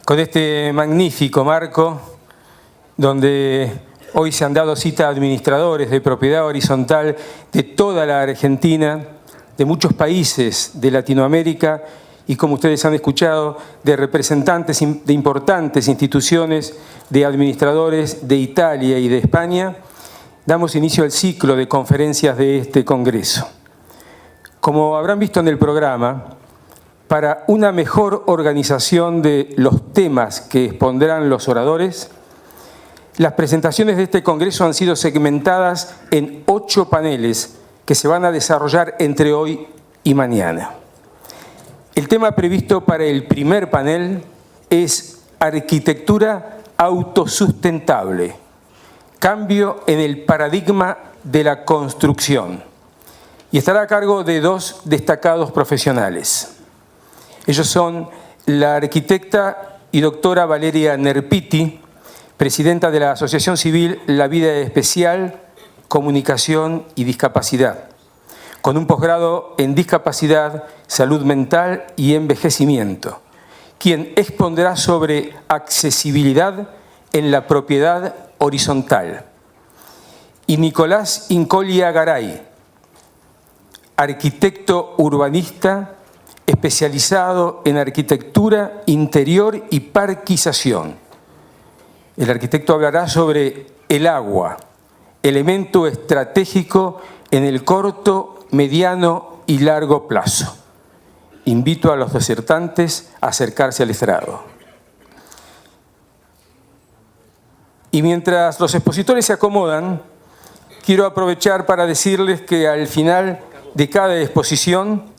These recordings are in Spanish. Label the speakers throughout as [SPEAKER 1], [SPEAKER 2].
[SPEAKER 1] con este magnífico marco donde hoy se han dado cita a administradores de propiedad horizontal de toda la Argentina, de muchos países de Latinoamérica y, como ustedes han escuchado, de representantes de importantes instituciones, de administradores de Italia y de España. Damos inicio al ciclo de conferencias de este Congreso. Como habrán visto en el programa, para una mejor organización de los temas que expondrán los oradores, las presentaciones de este Congreso han sido segmentadas en 8 paneles que se van a desarrollar entre hoy y mañana. El tema previsto para el primer panel es Arquitectura autosustentable, cambio en el paradigma de la construcción, y estará a cargo de 2 destacados profesionales. Ellos son la arquitecta y doctora Valeria Nerpiti, presidenta de la Asociación Civil La Vida Especial, Comunicación y Discapacidad, con un posgrado en Discapacidad, Salud Mental y Envejecimiento, quien expondrá sobre accesibilidad en la propiedad horizontal. Y Nicolás Incolia Garay, arquitecto urbanista especializado en arquitectura interior y parquización. El arquitecto hablará sobre el agua, elemento estratégico en el corto, mediano y largo plazo. Invito a los disertantes a acercarse al estrado. Y mientras los expositores se acomodan, quiero aprovechar para decirles que al final de cada exposición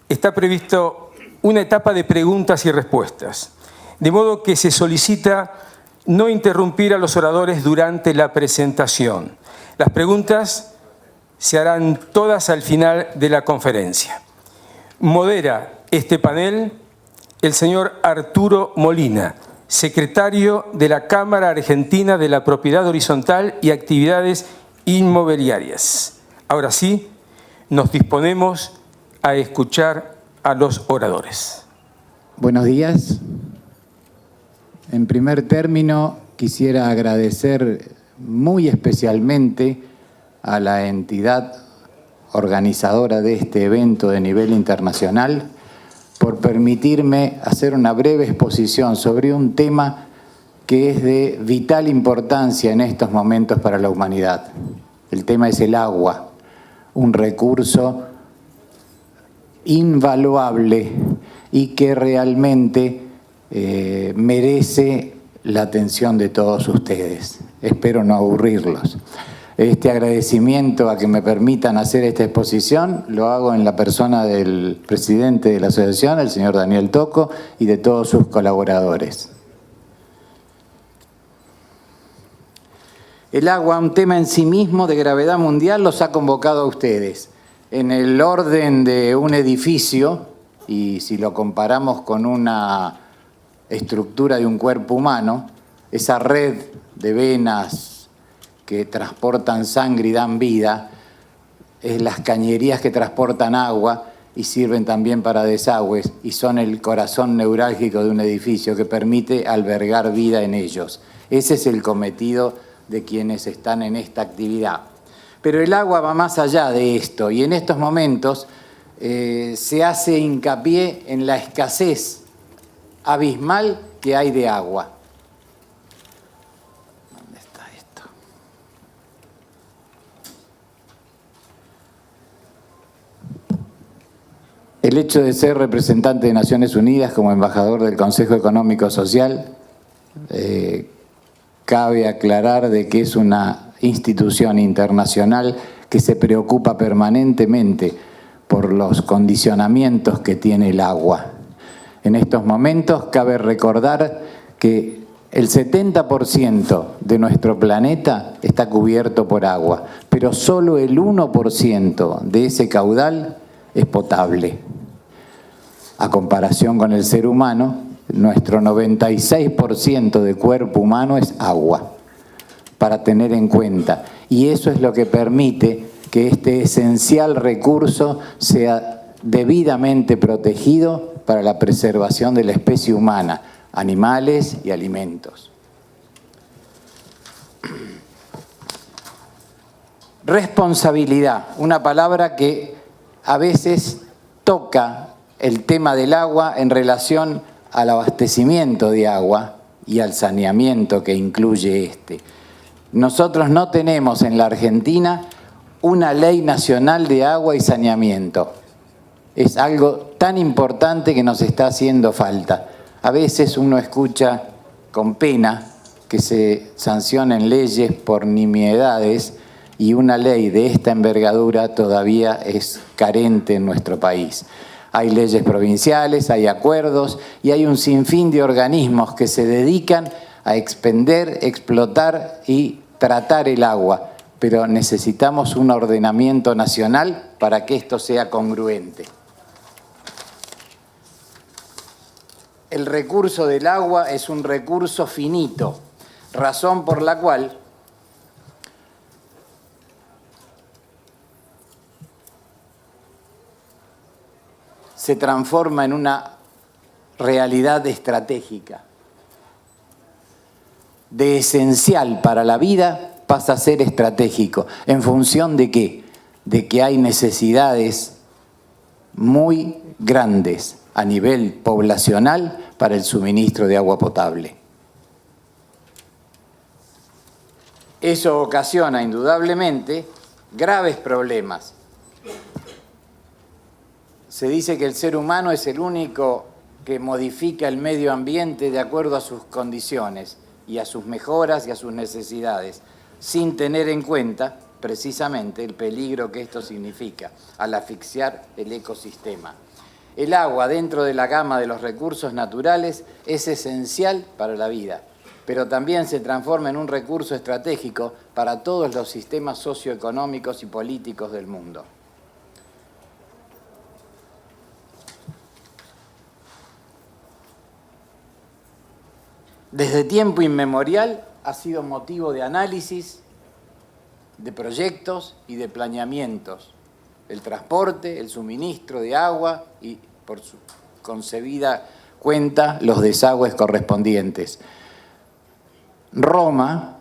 [SPEAKER 1] está previsto una etapa de preguntas y respuestas, de modo que se solicita no interrumpir a los oradores durante la presentación. Las preguntas se harán todas al final de la conferencia. Modera este panel el señor Arturo Molina, secretario de la Cámara Argentina de la Propiedad Horizontal y Actividades Inmobiliarias. Ahora sí, nos disponemos a escuchar a los oradores.
[SPEAKER 2] Buenos días. En primer término, quisiera agradecer muy especialmente a la entidad organizadora de este evento de nivel internacional por permitirme hacer una breve exposición sobre un tema que es de vital importancia en estos momentos para la humanidad. El tema es el agua, un recurso invaluable y que realmente merece la atención de todos ustedes. Espero no aburrirlos. Este agradecimiento a que me permitan hacer esta exposición lo hago en la persona del presidente de la asociación, el señor Daniel Tocco, y de todos sus colaboradores. El agua, un tema en sí mismo de gravedad mundial, los ha convocado a ustedes. En el orden de un edificio, y si lo comparamos con una estructura de un cuerpo humano, esa red de venas que transportan sangre y dan vida, es las cañerías que transportan agua y sirven también para desagües y son el corazón neurálgico de un edificio que permite albergar vida en ellos. Ese es el cometido de quienes están en esta actividad. Pero el agua va más allá de esto y en estos momentos se hace hincapié en la escasez abismal que hay de agua. ¿Dónde está esto? El hecho de ser representante de Naciones Unidas como embajador del Consejo Económico Social, cabe aclarar de que es una institución internacional que se preocupa permanentemente por los condicionamientos que tiene el agua. En estos momentos cabe recordar que el 70% de nuestro planeta está cubierto por agua, pero solo el 1% de ese caudal es potable. A comparación con el ser humano, nuestro 96% de cuerpo humano es agua, para tener en cuenta. Y eso es lo que permite que este esencial recurso sea debidamente protegido para la preservación de la especie humana, animales y alimentos. Responsabilidad, una palabra que a veces toca el tema del agua en relación al abastecimiento de agua y al saneamiento que incluye este. Nosotros no tenemos en la Argentina una ley nacional de agua y saneamiento. Es algo tan importante que nos está haciendo falta. A veces uno escucha con pena que se sancionen leyes por nimiedades y una ley de esta envergadura todavía es carente en nuestro país. Hay leyes provinciales, hay acuerdos y hay un sinfín de organismos que se dedican a expender, explotar y tratar el agua, pero necesitamos un ordenamiento nacional para que esto sea congruente. El recurso del agua es un recurso finito, razón por la cual se transforma en una realidad estratégica. De esencial para la vida pasa a ser estratégico. ¿En función de qué? De que hay necesidades muy grandes a nivel poblacional para el suministro de agua potable. Eso ocasiona indudablemente graves problemas. Se dice que el ser humano es el único que modifica el medio ambiente de acuerdo a sus condiciones y a sus mejoras y a sus necesidades, sin tener en cuenta precisamente el peligro que esto significa al asfixiar el ecosistema. El agua, dentro de la gama de los recursos naturales, es esencial para la vida, pero también se transforma en un recurso estratégico para todos los sistemas socioeconómicos y políticos del mundo. Desde tiempo inmemorial ha sido motivo de análisis, de proyectos y de planeamientos. El transporte, el suministro de agua y, por su concebida cuenta, los desagües correspondientes. Roma,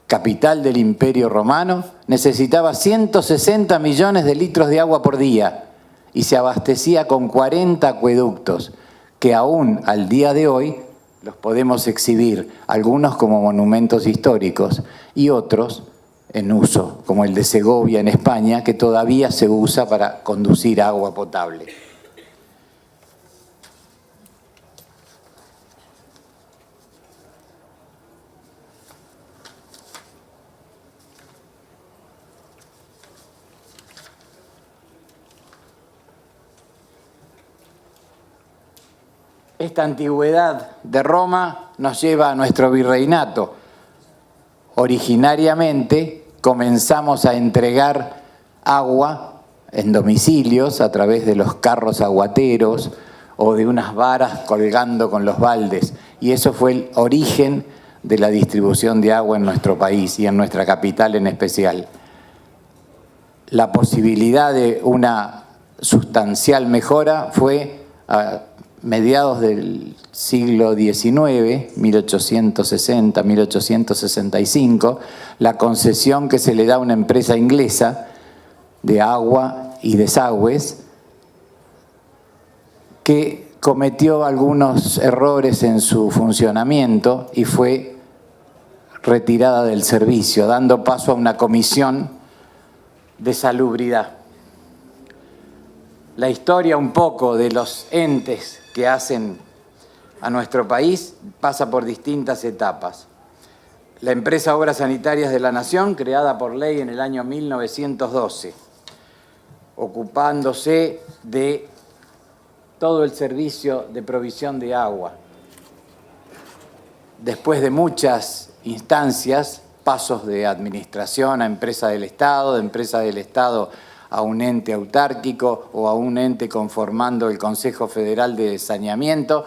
[SPEAKER 2] capital del Imperio Romano, necesitaba 160 millones de litros de agua por día y se abastecía con 40 acueductos, que aún al día de hoy los podemos exhibir, algunos como monumentos históricos y otros en uso, como el de Segovia en España, que todavía se usa para conducir agua potable. Esta antigüedad de Roma nos lleva a nuestro virreinato. Originariamente comenzamos a entregar agua en domicilios a través de los carros aguateros o de unas varas colgando con los baldes. Y eso fue el origen de la distribución de agua en nuestro país y en nuestra capital en especial. La posibilidad de una sustancial mejora fue a mediados del siglo XIX, 1860, 1865, la concesión que se le da a una empresa inglesa de agua y desagües que cometió algunos errores en su funcionamiento y fue retirada del servicio, dando paso a una comisión de salubridad. La historia un poco de los entes que hacen a nuestro país pasa por distintas etapas. La empresa Obras Sanitarias de la Nación, creada por ley en el año 1912, ocupándose de todo el servicio de provisión de agua. Después de muchas instancias, pasos de administración a empresa del Estado, de empresa del Estado a un ente autárquico o a un ente conformando el Consejo Federal de Saneamiento,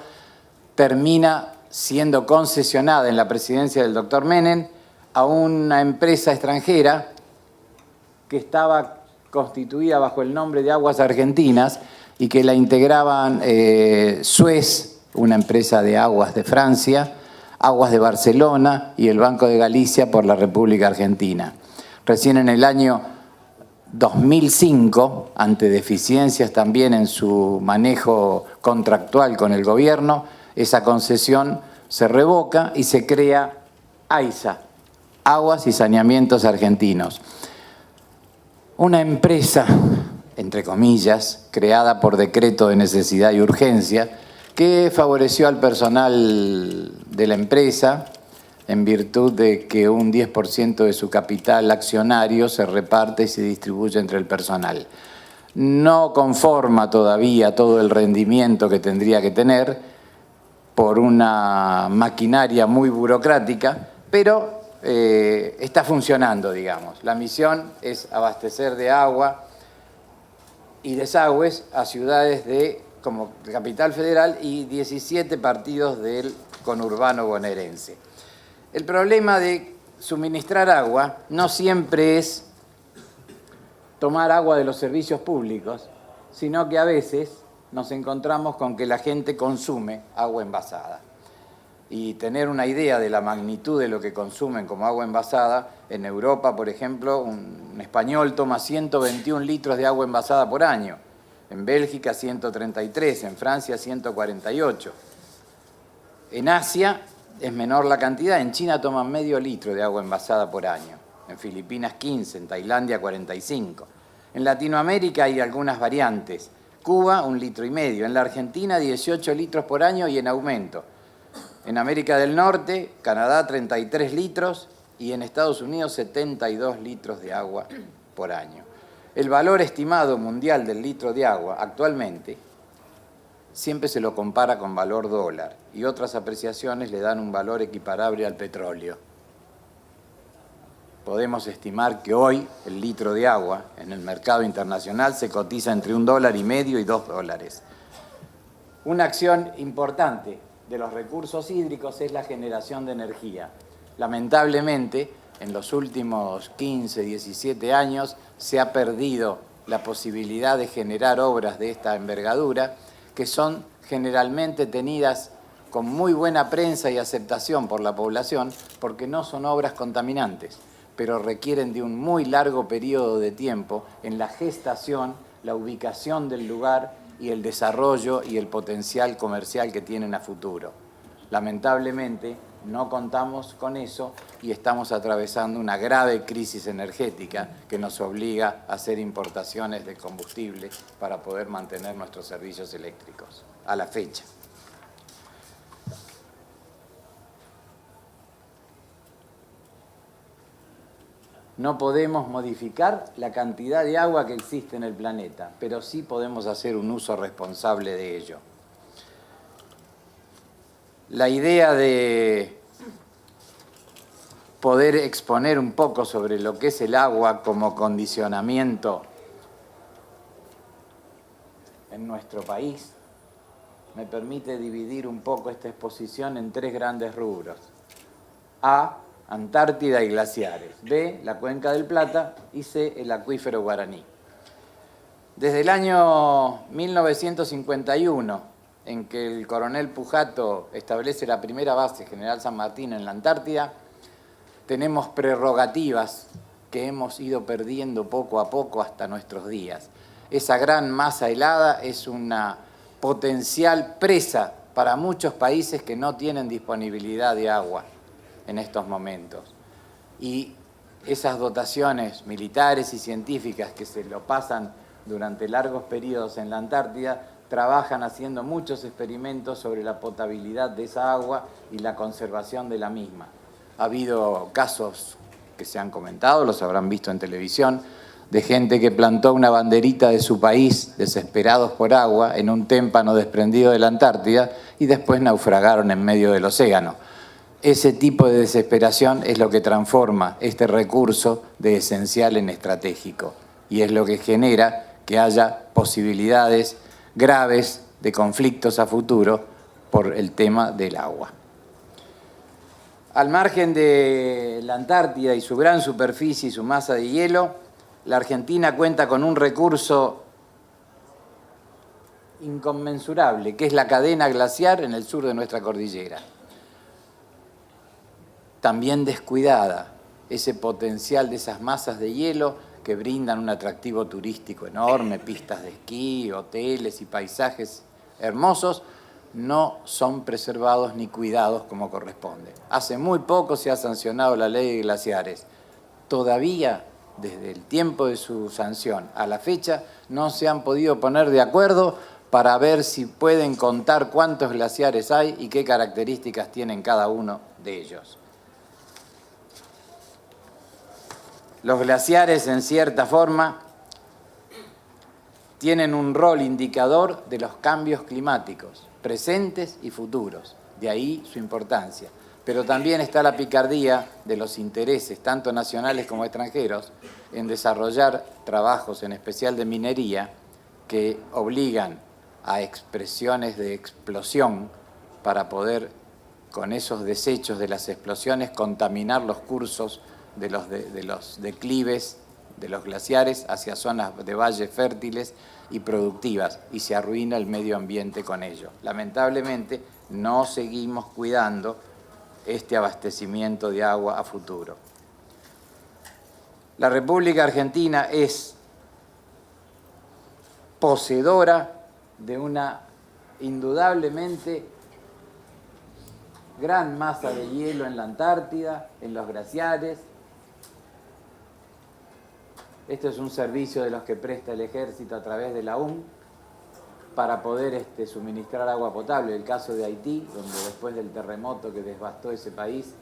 [SPEAKER 2] termina siendo concesionada en la presidencia del doctor Menem a una empresa extranjera que estaba constituida bajo el nombre de Aguas Argentinas y que la integraban Suez, una empresa de aguas de Francia, Aguas de Barcelona y el Banco de Galicia por la República Argentina. Recién en el año 2005, ante deficiencias también en su manejo contractual con el gobierno, esa concesión se revoca y se crea AISA, Aguas y Saneamientos Argentinos. Una empresa, entre comillas, creada por decreto de necesidad y urgencia, que favoreció al personal de la empresa en virtud de que un 10% de su capital accionario se reparte y se distribuye entre el personal. No conforma todavía todo el rendimiento que tendría que tener por una maquinaria muy burocrática, pero está funcionando, digamos. La misión es abastecer de agua y desagües a ciudades como Capital Federal y 17 partidos del conurbano bonaerense. El problema de suministrar agua no siempre es tomar agua de los servicios públicos, sino que a veces nos encontramos con que la gente consume agua envasada. Y tener una idea de la magnitud de lo que consumen como agua envasada, en Europa, por ejemplo, un español toma 121 litros de agua envasada por año. En Bélgica 133, en Francia 148. En Asia es menor la cantidad, en China toman medio litro de agua envasada por año, en Filipinas 15, en Tailandia 45. En Latinoamérica hay algunas variantes, Cuba 1,5 litros, en la Argentina 18 litros por año y en aumento. En América del Norte, Canadá 33 litros y en Estados Unidos 72 litros de agua por año. El valor estimado mundial del litro de agua actualmente siempre se lo compara con valor dólar y otras apreciaciones le dan un valor equiparable al petróleo. Podemos estimar que hoy el litro de agua en el mercado internacional se cotiza entre $1,50 y $2. Una acción importante de los recursos hídricos es la generación de energía. Lamentablemente, en los últimos 15, 17 años se ha perdido la posibilidad de generar obras de esta envergadura, que son generalmente tenidas con muy buena prensa y aceptación por la población, porque no son obras contaminantes, pero requieren de un muy largo periodo de tiempo en la gestación, la ubicación del lugar y el desarrollo y el potencial comercial que tienen a futuro. Lamentablemente, no contamos con eso y estamos atravesando una grave crisis energética que nos obliga a hacer importaciones de combustible para poder mantener nuestros servicios eléctricos a la fecha. No podemos modificar la cantidad de agua que existe en el planeta, pero sí podemos hacer un uso responsable de ello. La idea de poder exponer un poco sobre lo que es el agua como condicionamiento en nuestro país me permite dividir un poco esta exposición en 3 grandes rubros. A, Antártida y glaciares. B, la Cuenca del Plata y C, el acuífero Guaraní. Desde el año 1951, en que el coronel Pujato establece la primera base General San Martín en la Antártida, tenemos prerrogativas que hemos ido perdiendo poco a poco hasta nuestros días. Esa gran masa helada es una potencial presa para muchos países que no tienen disponibilidad de agua en estos momentos. Y esas dotaciones militares y científicas que se lo pasan durante largos periodos en la Antártida trabajan haciendo muchos experimentos sobre la potabilidad de esa agua y la conservación de la misma. Ha habido casos que se han comentado, los habrán visto en televisión, de gente que plantó una banderita de su país, desesperados por agua, en un témpano desprendido de la Antártida y después naufragaron en medio del océano. Ese tipo de desesperación es lo que transforma este recurso de esencial en estratégico y es lo que genera que haya posibilidades graves de conflictos a futuro por el tema del agua. Al margen de la Antártida y su gran superficie y su masa de hielo, la Argentina cuenta con un recurso inconmensurable, que es la cadena glaciar en el sur de nuestra cordillera. También descuidada, ese potencial de esas masas de hielo que brindan un atractivo turístico enorme, pistas de esquí, hoteles y paisajes hermosos, no son preservados ni cuidados como corresponde. Hace muy poco se ha sancionado la ley de glaciares. Todavía, desde el tiempo de su sanción a la fecha, no se han podido poner de acuerdo para ver si pueden contar cuántos glaciares hay y qué características tienen cada uno de ellos. Los glaciares, en cierta forma, tienen un rol indicador de los cambios climáticos, presentes y futuros. De ahí su importancia. Pero también está la picardía de los intereses, tanto nacionales como extranjeros, en desarrollar trabajos, en especial de minería, que obligan a expresiones de explosión para poder, con esos desechos de las explosiones, contaminar los cursos de los declives de los glaciares hacia zonas de valles fértiles y productivas, y se arruina el medio ambiente con ello. Lamentablemente, no seguimos cuidando este abastecimiento de agua a futuro. La República Argentina es poseedora de una indudablemente gran masa de hielo en la Antártida, en los glaciares. Esto es un servicio de los que presta el Ejército a través de la UM para poder suministrar agua potable. El caso de Haití, donde después del terremoto que devastó ese país,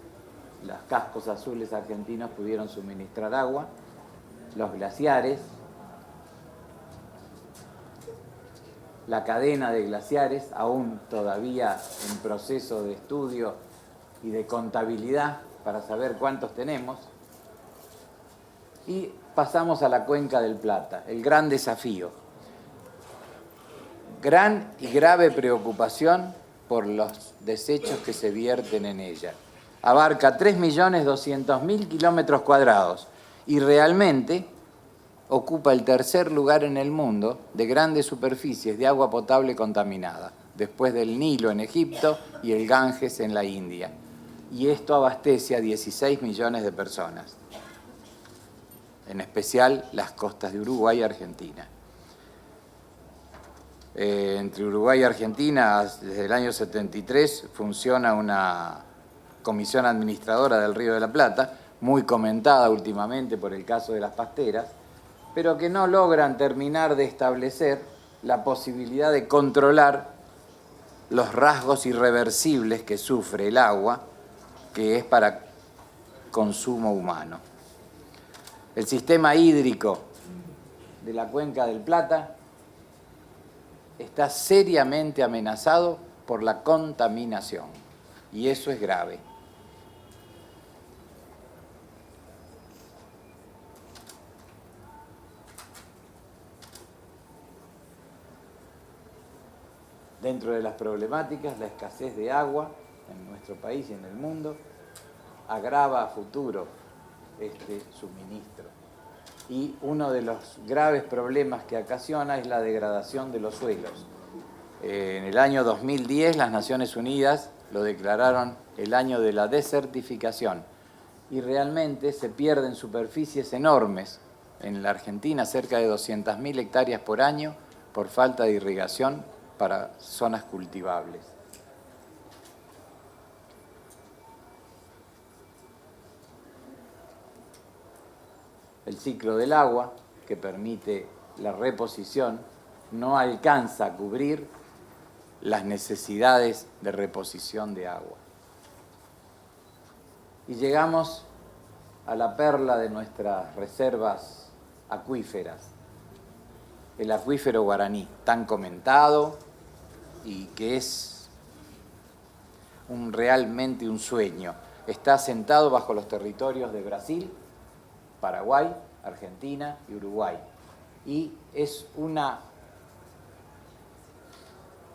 [SPEAKER 2] los cascos azules argentinos pudieron suministrar agua. Los glaciares, la cadena de glaciares, aún todavía en proceso de estudio y de contabilidad para saber cuántos tenemos. Y pasamos a la cuenca del Plata, el gran desafío. Gran y grave preocupación por los desechos que se vierten en ella. Abarca 3.200.000 kilómetros cuadrados y realmente ocupa el tercer lugar en el mundo de grandes superficies de agua potable contaminada, después del Nilo en Egipto y el Ganges en la India. Y esto abastece a 16 millones de personas, en especial las costas de Uruguay y Argentina. Entre Uruguay y Argentina, desde el año 73, funciona una comisión administradora del Río de la Plata, muy comentada últimamente por el caso de las pasteras, pero que no logran terminar de establecer la posibilidad de controlar los rasgos irreversibles que sufre el agua, que es para consumo humano. El sistema hídrico de la cuenca del Plata está seriamente amenazado por la contaminación, y eso es grave. Dentro de las problemáticas, la escasez de agua en nuestro país y en el mundo agrava a futuro este suministro. Y uno de los graves problemas que ocasiona es la degradación de los suelos. En el año 2010 las Naciones Unidas lo declararon el año de la desertificación y realmente se pierden superficies enormes. En la Argentina cerca de 200.000 hectáreas por año por falta de irrigación para zonas cultivables. El ciclo del agua, que permite la reposición, no alcanza a cubrir las necesidades de reposición de agua. Y llegamos a la perla de nuestras reservas acuíferas, el acuífero guaraní, tan comentado y que es realmente un sueño. Está asentado bajo los territorios de Brasil, Paraguay, Argentina y Uruguay. Y es una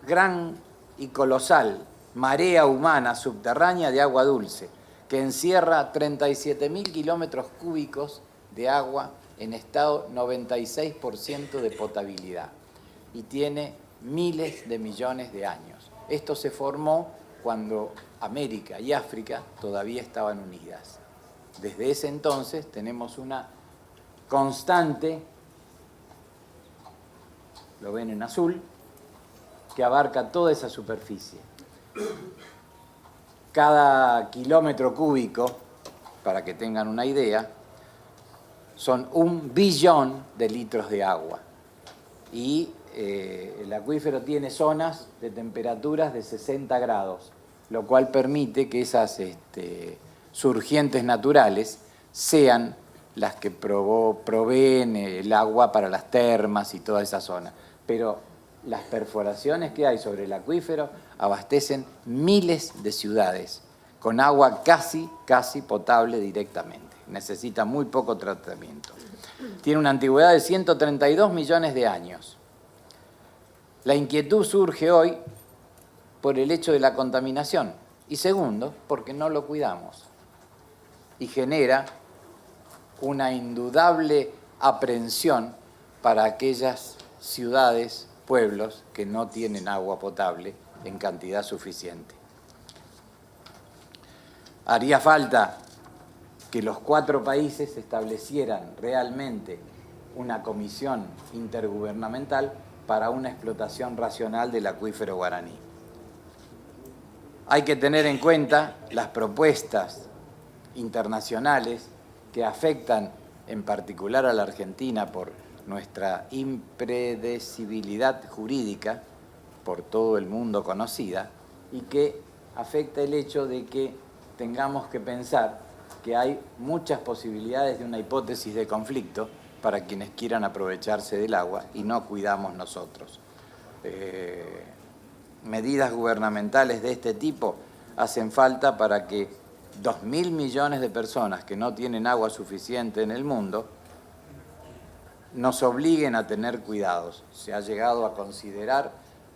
[SPEAKER 2] gran y colosal marea humana subterránea de agua dulce que encierra 37.000 kilómetros cúbicos de agua en estado 96% de potabilidad y tiene miles de millones de años. Esto se formó cuando América y África todavía estaban unidas. Desde ese entonces tenemos una constante, lo ven en azul, que abarca toda esa superficie. Cada kilómetro cúbico, para que tengan una idea, son 1 billón de litros de agua. Y el acuífero tiene zonas de temperaturas de 60 grados, lo cual permite que esas surgientes naturales sean las que proveen el agua para las termas y toda esa zona. Pero las perforaciones que hay sobre el acuífero abastecen miles de ciudades con agua casi potable directamente. Necesita muy poco tratamiento. Tiene una antigüedad de 132 millones de años. La inquietud surge hoy por el hecho de la contaminación y segundo, porque no lo cuidamos y genera una indudable aprensión para aquellas ciudades, pueblos que no tienen agua potable en cantidad suficiente. Haría falta que los 4 países establecieran realmente una comisión intergubernamental para una explotación racional del acuífero guaraní. Hay que tener en cuenta las propuestas internacionales que afectan en particular a la Argentina por nuestra impredecibilidad jurídica, por todo el mundo conocida, y que afecta el hecho de que tengamos que pensar que hay muchas posibilidades de una hipótesis de conflicto para quienes quieran aprovecharse del agua y no cuidamos nosotros. Medidas gubernamentales de este tipo hacen falta para que 2.000 millones de personas que no tienen agua suficiente en el mundo nos obliguen a tener cuidados. Se ha llegado a considerar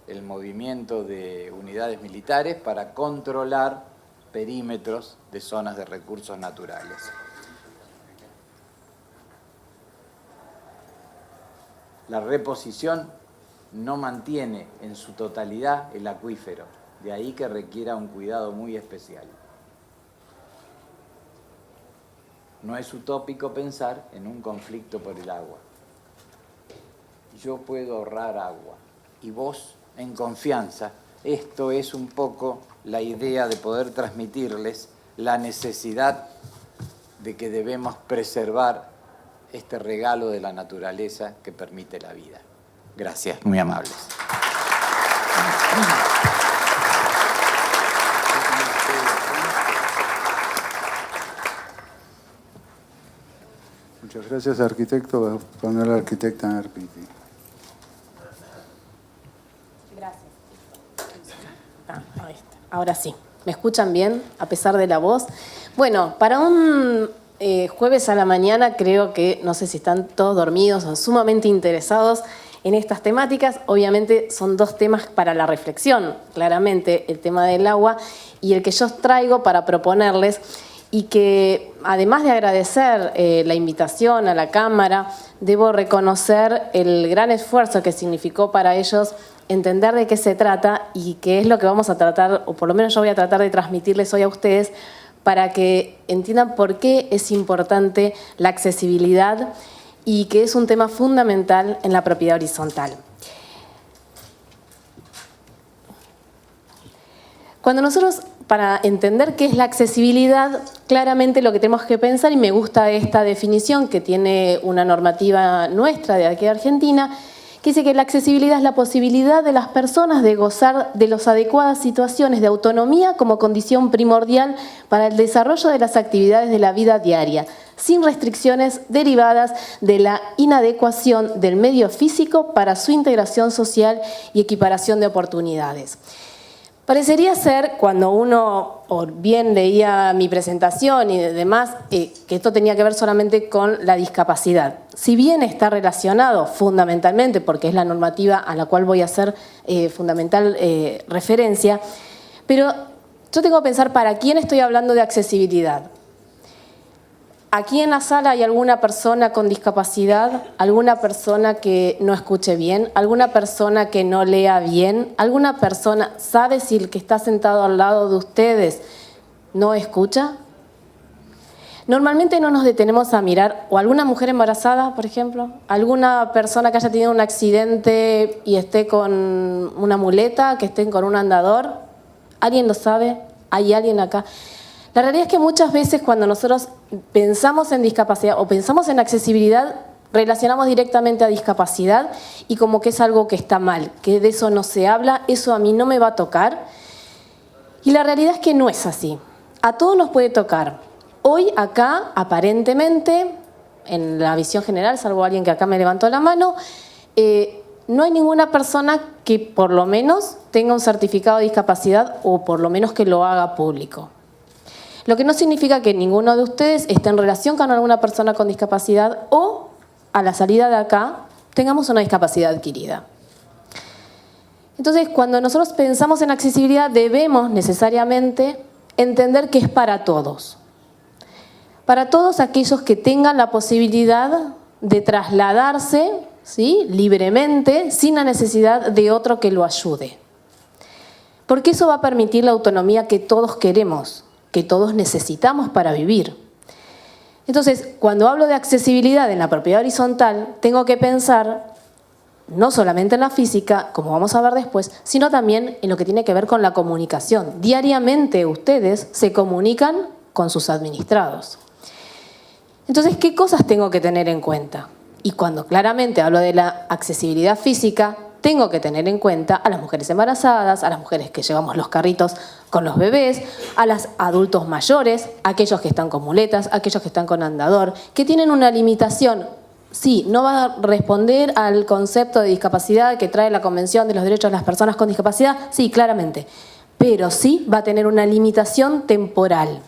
[SPEAKER 2] el movimiento de unidades militares para controlar perímetros de zonas de recursos naturales. La reposición no mantiene en su totalidad el acuífero, de ahí que requiera un cuidado muy especial. No es utópico pensar en un conflicto por el agua. Yo puedo ahorrar agua y vos, en confianza, esto es un poco la idea de poder transmitirles la necesidad de que debemos preservar este regalo de la naturaleza que permite la vida. Gracias, muy amables.
[SPEAKER 3] Muchas gracias, arquitecto. Voy a poner a la arquitecta en Arpiti.
[SPEAKER 4] Gracias. Ahí está. Ahora sí. ¿Me escuchan bien, a pesar de la voz? Bueno, para un jueves a la mañana creo que, no sé si están todos dormidos o sumamente interesados en estas temáticas. Obviamente son 2 temas para la reflexión, claramente el tema del agua y el que yo traigo para proponerles, y que además de agradecer la invitación a la Cámara, debo reconocer el gran esfuerzo que significó para ellos entender de qué se trata y qué es lo que vamos a tratar, o por lo menos yo voy a tratar de transmitirles hoy a ustedes, para que entiendan por qué es importante la accesibilidad y que es un tema fundamental en la propiedad horizontal. Cuando nosotros, para entender qué es la accesibilidad, claramente lo que tenemos que pensar, y me gusta esta definición que tiene una normativa nuestra de aquí de Argentina, que dice que la accesibilidad es la posibilidad de las personas de gozar de las adecuadas situaciones de autonomía como condición primordial para el desarrollo de las actividades de la vida diaria, sin restricciones derivadas de la inadecuación del medio físico para su integración social y equiparación de oportunidades. Parecería ser, cuando uno o bien leía mi presentación y demás, que esto tenía que ver solamente con la discapacidad. Si bien está relacionado fundamentalmente, porque es la normativa a la cual voy a hacer fundamental referencia, pero yo tengo que pensar para quién estoy hablando de accesibilidad. ¿Aquí en la sala hay alguna persona con discapacidad? ¿Alguna persona que no escuche bien? ¿Alguna persona que no lea bien? ¿Alguna persona sabe si el que está sentado al lado de ustedes no escucha? Normalmente no nos detenemos a mirar, o alguna mujer embarazada, por ejemplo, alguna persona que haya tenido un accidente y esté con una muleta, que esté con un andador. ¿Alguien lo sabe? ¿Hay alguien acá? La realidad es que muchas veces cuando nosotros pensamos en discapacidad o pensamos en accesibilidad, relacionamos directamente a discapacidad y como que es algo que está mal, que de eso no se habla, eso a mí no me va a tocar. Y la realidad es que no es así. A todos nos puede tocar. Hoy acá, aparentemente, en la visión general, salvo alguien que acá me levantó la mano, no hay ninguna persona que por lo menos tenga un certificado de discapacidad o por lo menos que lo haga público. Lo que no significa que ninguno de ustedes esté en relación con alguna persona con discapacidad o a la salida de acá tengamos una discapacidad adquirida. Entonces, cuando nosotros pensamos en accesibilidad debemos necesariamente entender que es para todos. Para todos aquellos que tengan la posibilidad de trasladarse, ¿sí?, libremente, sin la necesidad de otro que lo ayude. Porque eso va a permitir la autonomía que todos queremos, que todos necesitamos para vivir. Entonces, cuando hablo de accesibilidad en la propiedad horizontal, tengo que pensar no solamente en la física, como vamos a ver después, sino también en lo que tiene que ver con la comunicación. Diariamente ustedes se comunican con sus administrados. Entonces, ¿qué cosas tengo que tener en cuenta? Y cuando claramente hablo de la accesibilidad física, tengo que tener en cuenta a las mujeres embarazadas, a las mujeres que llevamos los carritos con los bebés, a los adultos mayores, aquellos que están con muletas, aquellos que están con andador, que tienen una limitación. Sí, no va a responder al concepto de discapacidad que trae la Convención de los Derechos de las Personas con Discapacidad, sí, claramente, pero sí va a tener una limitación temporal.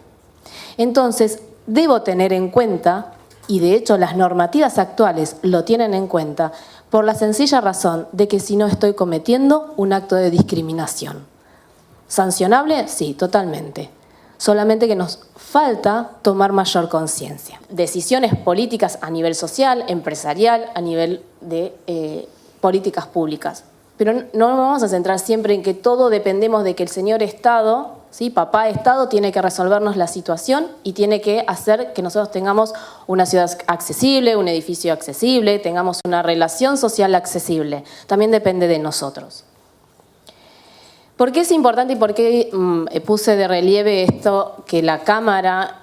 [SPEAKER 4] Entonces, debo tener en cuenta, y de hecho las normativas actuales lo tienen en cuenta, por la sencilla razón de que si no estoy cometiendo un acto de discriminación. ¿Sancionable? Sí, totalmente. Solamente que nos falta tomar mayor conciencia. Decisiones políticas a nivel social, empresarial, a nivel de políticas públicas. Pero no nos vamos a centrar siempre en que todo dependemos de que el señor Estado, ¿sí?, papá Estado, tiene que resolvernos la situación y tiene que hacer que nosotros tengamos una ciudad accesible, un edificio accesible, tengamos una relación social accesible. También depende de nosotros. ¿Por qué es importante y por qué puse de relieve esto que la Cámara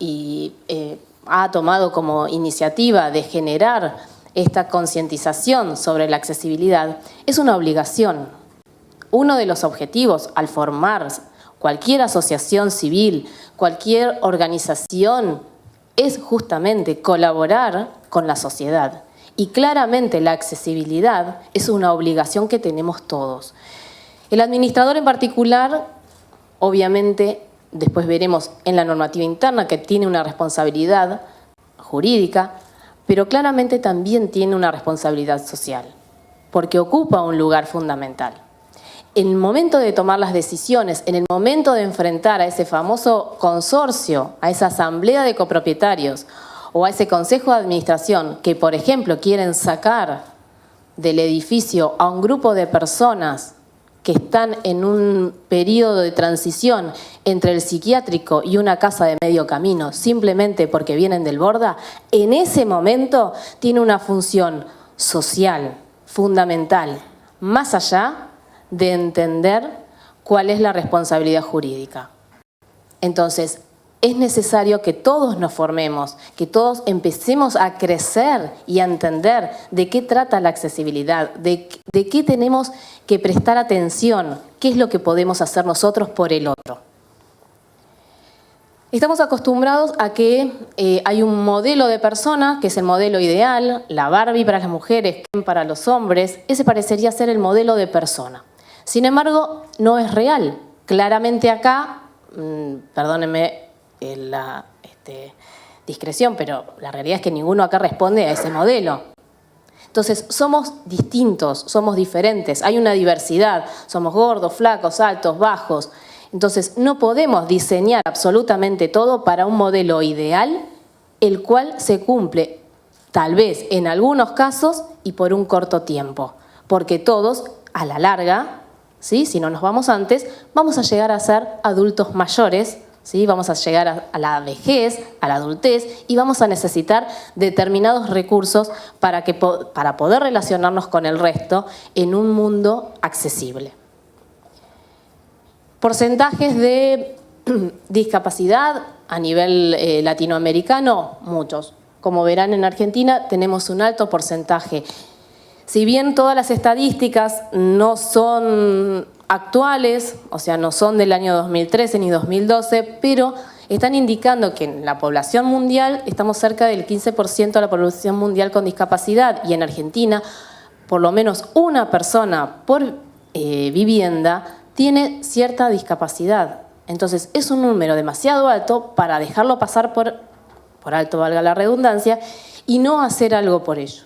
[SPEAKER 4] ha tomado como iniciativa de generar esta concientización sobre la accesibilidad? Es una obligación. Uno de los objetivos al formar cualquier asociación civil, cualquier organización, es justamente colaborar con la sociedad. Y claramente la accesibilidad es una obligación que tenemos todos. El administrador en particular, obviamente, después veremos en la normativa interna que tiene una responsabilidad jurídica, pero claramente también tiene una responsabilidad social, porque ocupa un lugar fundamental. En el momento de tomar las decisiones, en el momento de enfrentar a ese famoso consorcio, a esa asamblea de copropietarios o a ese consejo de administración que, por ejemplo, quieren sacar del edificio a un grupo de personas que están en un periodo de transición entre el psiquiátrico y una casa de medio camino, simplemente porque vienen del Borda, en ese momento tiene una función social fundamental, más allá de entender cuál es la responsabilidad jurídica. Entonces, es necesario que todos nos formemos, que todos empecemos a crecer y a entender de qué trata la accesibilidad, de qué tenemos que prestar atención, qué es lo que podemos hacer nosotros por el otro. Estamos acostumbrados a que hay un modelo de persona, que es el modelo ideal, la Barbie para las mujeres, Ken para los hombres. Ese parecería ser el modelo de persona. Sin embargo, no es real. Claramente acá, perdónenme la discreción, pero la realidad es que ninguno acá responde a ese modelo. Entonces, somos distintos, somos diferentes, hay una diversidad, somos gordos, flacos, altos, bajos. Entonces, no podemos diseñar absolutamente todo para un modelo ideal el cual se cumple tal vez en algunos casos y por un corto tiempo, porque todos a la larga, ¿sí?, si no nos vamos antes, vamos a llegar a ser adultos mayores, ¿sí?, vamos a llegar a la vejez, a la adultez, y vamos a necesitar determinados recursos para poder relacionarnos con el resto en un mundo accesible. Porcentajes de discapacidad a nivel latinoamericano, muchos. Como verán, en Argentina tenemos un alto porcentaje. Si bien todas las estadísticas no son actuales, o sea, no son del año 2013 ni 2012, pero están indicando que en la población mundial estamos cerca del 15% de la población mundial con discapacidad, y en Argentina por lo menos una persona por vivienda tiene cierta discapacidad. Entonces es un número demasiado alto para dejarlo pasar por alto, valga la redundancia, y no hacer algo por ello.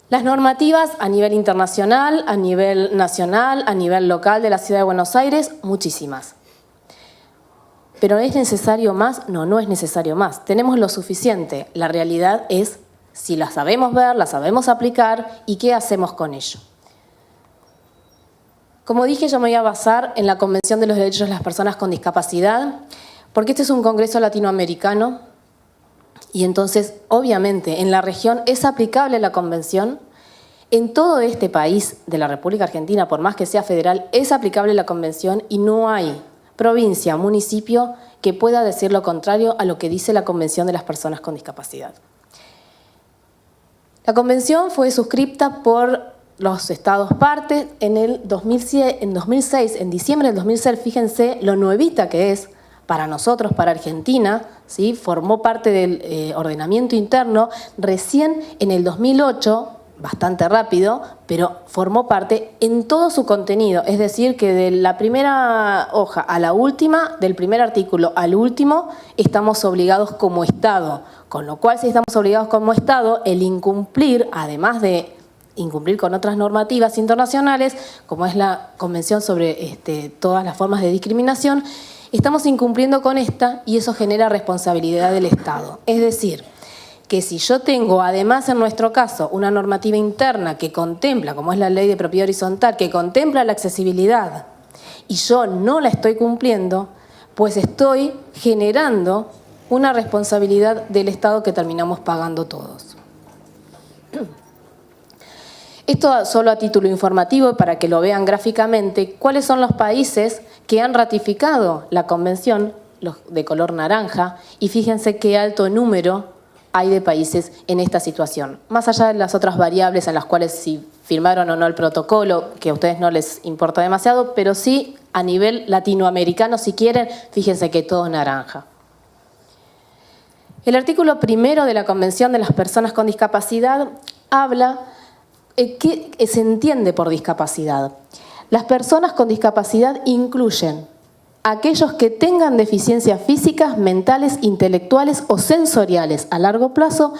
[SPEAKER 4] Las normativas a nivel internacional, a nivel nacional, a nivel local de la Ciudad de Buenos Aires, muchísimas. ¿Pero es necesario más? No, no es necesario más. Tenemos lo suficiente. La realidad es si las sabemos ver, las sabemos aplicar y qué hacemos con ello. Como dije, yo me voy a basar en la Convención de los Derechos de las Personas con Discapacidad, porque este es un congreso latinoamericano y entonces, obviamente, en la región es aplicable la convención. En todo este país de la República Argentina, por más que sea federal, es aplicable la convención y no hay provincia, municipio que pueda decir lo contrario a lo que dice la Convención de las Personas con Discapacidad. La convención fue suscripta por los estados partes en el 2006, en diciembre del 2006, fíjense lo nuevita que es para nosotros, para Argentina, ¿sí? Formó parte del ordenamiento interno recién en el 2008, bastante rápido, pero formó parte en todo su contenido, es decir, que de la primera hoja a la última, del primer artículo al último, estamos obligados como Estado, con lo cual si estamos obligados como Estado, el incumplir, además de incumplir con otras normativas internacionales, como es la Convención sobre todas las formas de discriminación, estamos incumpliendo con esta y eso genera responsabilidad del Estado. Es decir, que si yo tengo, además en nuestro caso, una normativa interna que contempla, como es la Ley de Propiedad Horizontal, que contempla la accesibilidad y yo no la estoy cumpliendo, pues estoy generando una responsabilidad del Estado que terminamos pagando todos. Esto solo a título informativo para que lo vean gráficamente, cuáles son los países que han ratificado la convención, los de color naranja, y fíjense qué alto número hay de países en esta situación. Más allá de las otras variables en las cuales si firmaron o no el protocolo, que a ustedes no les importa demasiado, pero sí a nivel latinoamericano, si quieren, fíjense que todo es naranja. El artículo 1 de la Convención de las Personas con Discapacidad habla ¿qué se entiende por discapacidad? Las personas con discapacidad incluyen aquellos que tengan deficiencias físicas, mentales, intelectuales o sensoriales a largo plazo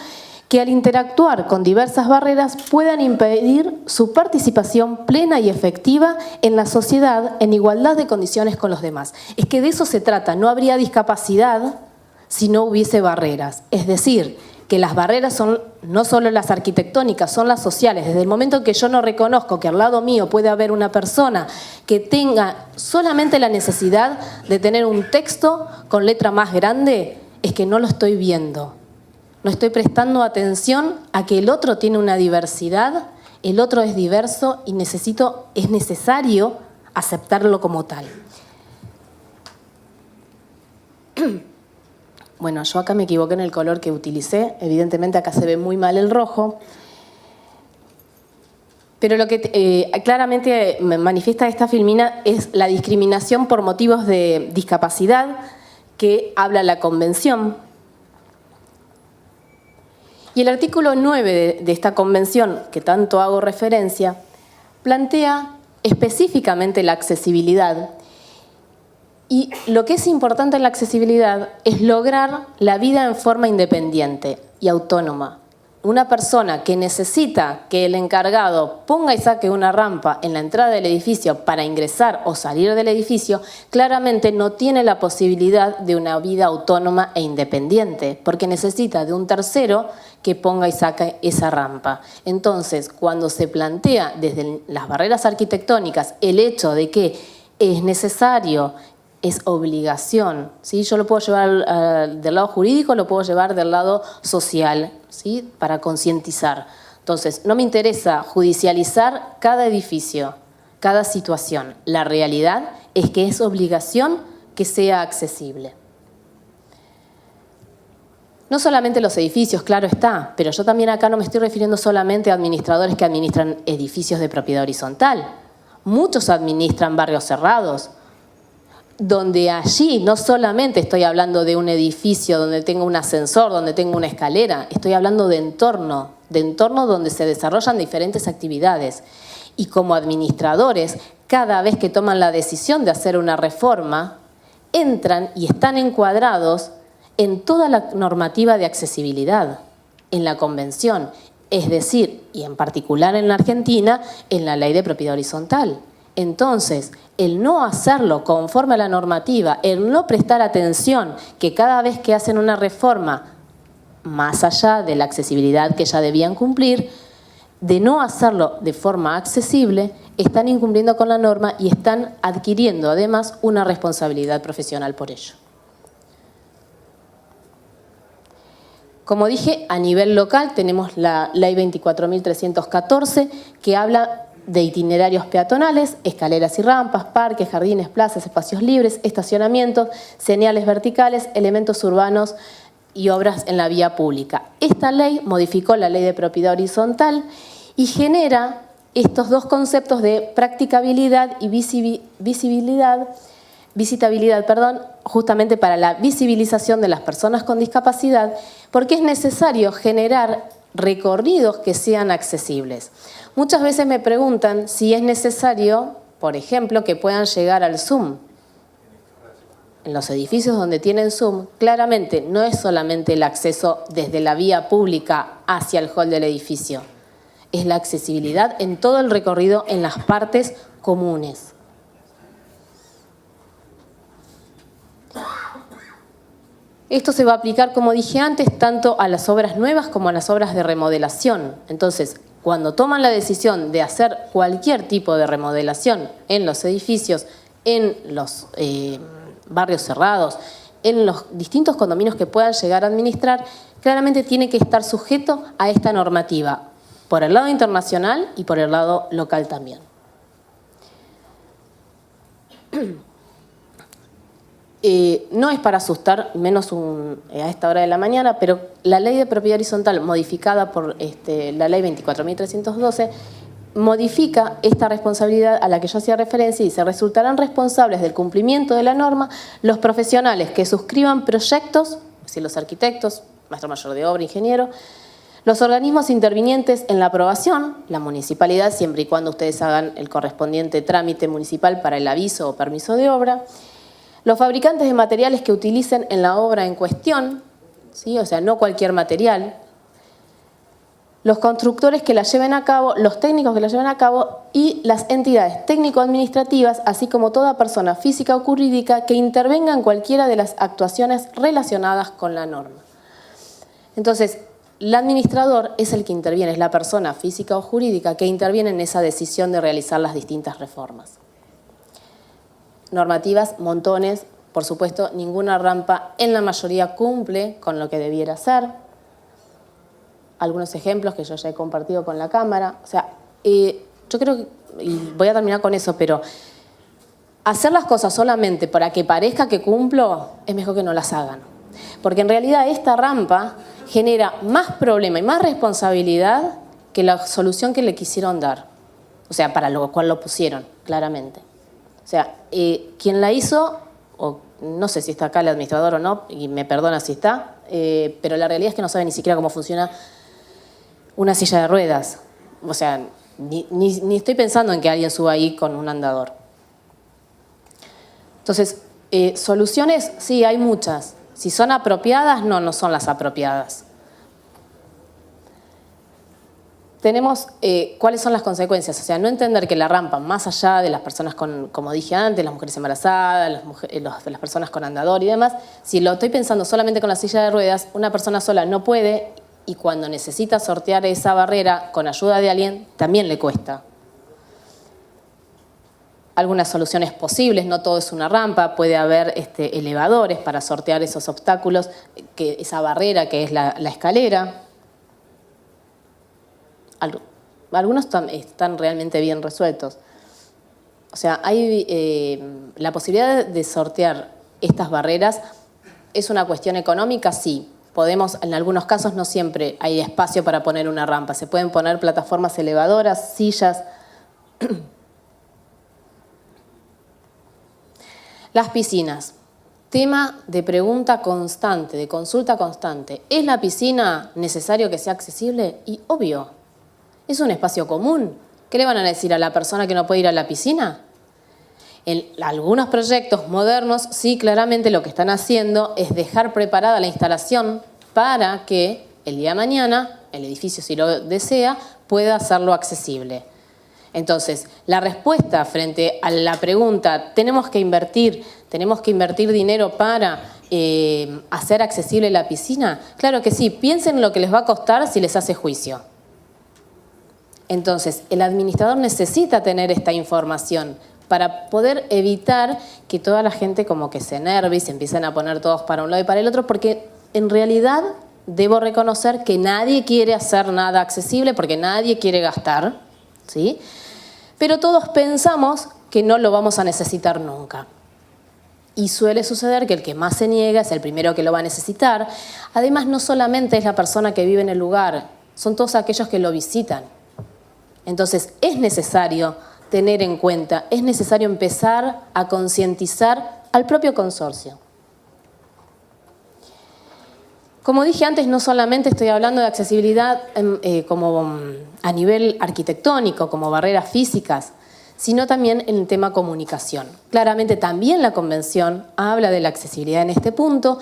[SPEAKER 4] que al interactuar con diversas barreras puedan impedir su participación plena y efectiva en la sociedad en igualdad de condiciones con los demás. Es que de eso se trata, no habría discapacidad si no hubiese barreras. Es decir, que las barreras son no solo las arquitectónicas, son las sociales. Desde el momento en que yo no reconozco que al lado mío puede haber una persona que tenga solamente la necesidad de tener un texto con letra más grande, es que no lo estoy viendo. No estoy prestando atención a que el otro tiene una diversidad, el otro es diverso y es necesario aceptarlo como tal. Bueno, yo acá me equivoqué en el color que utilicé. Evidentemente acá se ve muy mal el rojo. Pero lo que claramente manifiesta esta filmina es la discriminación por motivos de discapacidad que habla la Convención. Y el artículo 9 de esta Convención, que tanto hago referencia, plantea específicamente la accesibilidad. Y lo que es importante en la accesibilidad es lograr la vida en forma independiente y autónoma, una persona que necesita que el encargado ponga y saque una rampa en la entrada del edificio para ingresar o salir del edificio, claramente no tiene la posibilidad de una vida autónoma e independiente, porque necesita de un tercero que ponga y saque esa rampa. Entonces, cuando se plantea desde las barreras arquitectónicas el hecho de que es necesario, es obligación, ¿sí? Yo lo puedo llevar del lado jurídico, lo puedo llevar del lado social, ¿sí? Para concientizar. Entonces, no me interesa judicializar cada edificio, cada situación. La realidad es que es obligación que sea accesible. No solamente los edificios, claro está, pero yo también acá no me estoy refiriendo solamente a administradores que administran edificios de propiedad horizontal. Muchos administran barrios cerrados, donde allí no solamente estoy hablando de un edificio donde tengo un ascensor, donde tengo una escalera, estoy hablando de entorno donde se desarrollan diferentes actividades. Y como administradores, cada vez que toman la decisión de hacer una reforma, entran y están encuadrados en toda la normativa de accesibilidad, en la convención, es decir, y en particular en la Argentina, en la ley de propiedad horizontal. Entonces, el no hacerlo conforme a la normativa, el no prestar atención que cada vez que hacen una reforma, más allá de la accesibilidad que ya debían cumplir, de no hacerlo de forma accesible, están incumpliendo con la norma y están adquiriendo además una responsabilidad profesional por ello. Como dije, a nivel local tenemos la Ley 24.314 que habla de itinerarios peatonales, escaleras y rampas, parques, jardines, plazas, espacios libres, estacionamientos, señales verticales, elementos urbanos y obras en la vía pública. Esta ley modificó la Ley de Propiedad Horizontal y genera estos dos conceptos de practicabilidad y visitabilidad, justamente para la visibilización de las personas con discapacidad, porque es necesario generar recorridos que sean accesibles. Muchas veces me preguntan si es necesario, por ejemplo, que puedan llegar al Zoom. En los edificios donde tienen Zoom, claramente no es solamente el acceso desde la vía pública hacia el hall del edificio, es la accesibilidad en todo el recorrido en las partes comunes. Esto se va a aplicar, como dije antes, tanto a las obras nuevas como a las obras de remodelación. Entonces, cuando toman la decisión de hacer cualquier tipo de remodelación en los edificios, en los barrios cerrados, en los distintos condominios que puedan llegar a administrar, claramente tiene que estar sujeto a esta normativa, por el lado internacional y por el lado local también. No es para asustar, menos a esta hora de la mañana, pero la Ley de Propiedad Horizontal, modificada por la Ley 24.312, modifica esta responsabilidad a la que yo hacía referencia y se resultarán responsables del cumplimiento de la norma los profesionales que suscriban proyectos, es decir, los arquitectos, maestro mayor de obra, ingeniero, los organismos intervinientes en la aprobación, la municipalidad, siempre y cuando ustedes hagan el correspondiente trámite municipal para el aviso o permiso de obra, los fabricantes de materiales que utilicen en la obra en cuestión, ¿sí? O sea, no cualquier material, los constructores que la lleven a cabo, los técnicos que la lleven a cabo y las entidades técnico-administrativas, así como toda persona física o jurídica que intervenga en cualquiera de las actuaciones relacionadas con la norma. Entonces, el administrador es el que interviene, es la persona física o jurídica que interviene en esa decisión de realizar las distintas reformas. Normativas, montones, por supuesto, ninguna rampa en la mayoría cumple con lo que debiera ser. Algunos ejemplos que yo ya he compartido con la Cámara. O sea, yo creo que, y voy a terminar con eso, pero hacer las cosas solamente para que parezca que cumplo, es mejor que no las hagan. Porque en realidad esta rampa genera más problema y más responsabilidad que la solución que le quisieron dar. O sea, para lo cual lo pusieron, claramente. O sea, quien la hizo, o no sé si está acá el administrador o no, y me perdona si está, pero la realidad es que no sabe ni siquiera cómo funciona una silla de ruedas. O sea, ni estoy pensando en que alguien suba ahí con un andador. Entonces, soluciones, sí, hay muchas. Si son apropiadas, no son las apropiadas. tenemos cuáles son las consecuencias. O sea, no entender que la rampa, más allá de las personas con, como dije antes, las mujeres embarazadas, las personas con andador y demás, si lo estoy pensando solamente con la silla de ruedas, una persona sola no puede, y cuando necesita sortear esa barrera con ayuda de alguien, también le cuesta. Algunas soluciones posibles, no todo es una rampa, puede haber elevadores para sortear esos obstáculos, esa barrera que es la escalera. Algunos están realmente bien resueltos. O sea, hay la posibilidad de sortear estas barreras. ¿Es una cuestión económica? Sí. Podemos, en algunos casos no siempre hay espacio para poner una rampa. Se pueden poner plataformas elevadoras, sillas. Las piscinas. Tema de pregunta constante, de consulta constante. ¿Es la piscina necesario que sea accesible? Y obvio, es un espacio común. ¿Qué le van a decir a la persona que no puede ir a la piscina? En algunos proyectos modernos, sí, claramente lo que están haciendo es dejar preparada la instalación para que el día de mañana, el edificio, si lo desea, pueda hacerlo accesible. Entonces, la respuesta frente a la pregunta, ¿tenemos que invertir dinero para hacer accesible la piscina? Claro que sí, piensen en lo que les va a costar si les hace juicio. Entonces, el administrador necesita tener esta información para poder evitar que toda la gente como que se enerve y se empiecen a poner todos para un lado y para el otro, porque en realidad debo reconocer que nadie quiere hacer nada accesible porque nadie quiere gastar, ¿sí? Pero todos pensamos que no lo vamos a necesitar nunca. Y suele suceder que el que más se niega es el primero que lo va a necesitar. Además, no solamente es la persona que vive en el lugar, son todos aquellos que lo visitan. Entonces, es necesario tener en cuenta, es necesario empezar a concientizar al propio consorcio. Como dije antes, no solamente estoy hablando de accesibilidad como a nivel arquitectónico, como barreras físicas, sino también en el tema comunicación. Claramente también la Convención habla de la accesibilidad en este punto,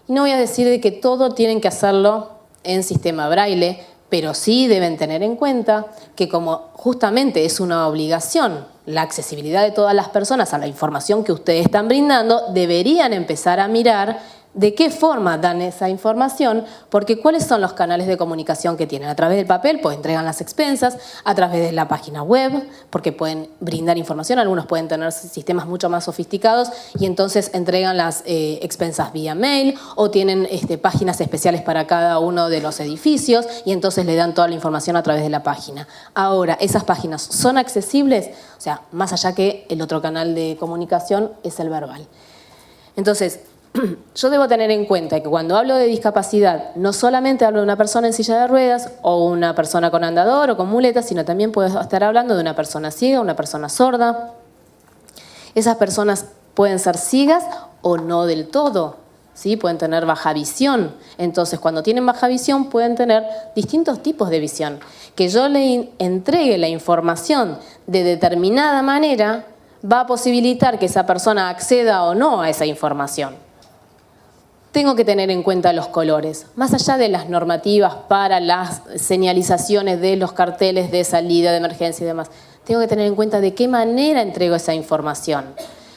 [SPEAKER 4] y no voy a decir de que todo tienen que hacerlo en sistema braille, pero sí deben tener en cuenta que como justamente es una obligación la accesibilidad de todas las personas a la información que ustedes están brindando, deberían empezar a mirar de qué forma dan esa información, porque cuáles son los canales de comunicación que tienen. A través del papel, pues entregan las expensas, a través de la página web, porque pueden brindar información, algunos pueden tener sistemas mucho más sofisticados y entonces entregan las expensas vía mail o tienen páginas especiales para cada uno de los edificios y entonces le dan toda la información a través de la página. Ahora, ¿esas páginas son accesibles? O sea, más allá que el otro canal de comunicación es el verbal. Entonces, yo debo tener en cuenta que cuando hablo de discapacidad, no solamente hablo de una persona en silla de ruedas o una persona con andador o con muletas, sino también puedo estar hablando de una persona ciega, una persona sorda. Esas personas pueden ser ciegas o no del todo, ¿sí? Pueden tener baja visión. Entonces, cuando tienen baja visión, pueden tener distintos tipos de visión. Que yo le entregue la información de determinada manera va a posibilitar que esa persona acceda o no a esa información. Tengo que tener en cuenta los colores, más allá de las normativas para las señalizaciones de los carteles de salida, de emergencia y demás. Tengo que tener en cuenta de qué manera entrego esa información.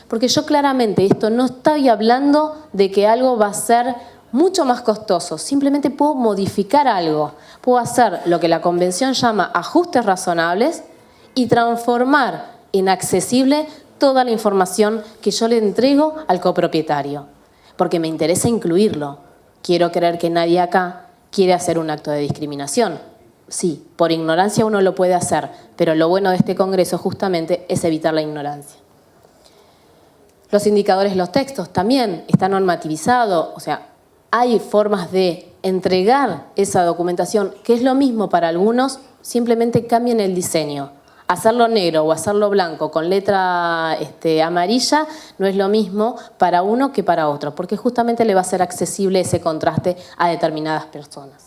[SPEAKER 4] Porque yo claramente esto no estoy hablando de que algo va a ser mucho más costoso. Simplemente puedo modificar algo. Puedo hacer lo que la Convención llama ajustes razonables y transformar en accesible toda la información que yo le entrego al copropietario. Porque me interesa incluirlo. Quiero creer que nadie acá quiere hacer un acto de discriminación. Sí, por ignorancia uno lo puede hacer, pero lo bueno de este Congreso justamente es evitar la ignorancia. Los indicadores, los textos también están normativizados, o sea, hay formas de entregar esa documentación, que es lo mismo para algunos, simplemente cambien el diseño. Hacerlo negro o hacerlo blanco con letra amarilla no es lo mismo para uno que para otro, porque justamente le va a ser accesible ese contraste a determinadas personas.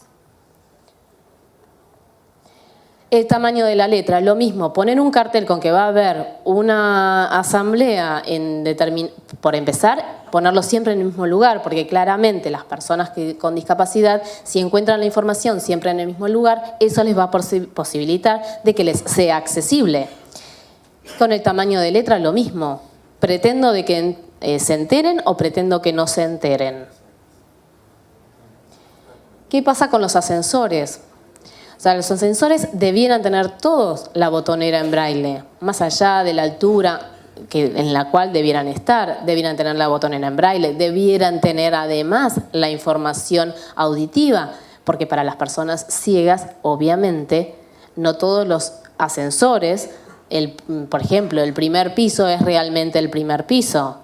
[SPEAKER 4] El tamaño de la letra, lo mismo, poner un cartel con que va a haber una asamblea, por empezar, ponerlo siempre en el mismo lugar, porque claramente las personas con discapacidad, si encuentran la información siempre en el mismo lugar, eso les va a posibilitar de que les sea accesible. Con el tamaño de letra, lo mismo. ¿Pretendo de que se enteren o pretendo que no se enteren? ¿Qué pasa con los ascensores? O sea, los ascensores debieran tener todos la botonera en braille, más allá de la altura en la cual debieran estar, debieran tener la botonera en braille, debieran tener además la información auditiva, porque para las personas ciegas, obviamente, no todos los ascensores, por ejemplo, el primer piso es realmente el primer piso,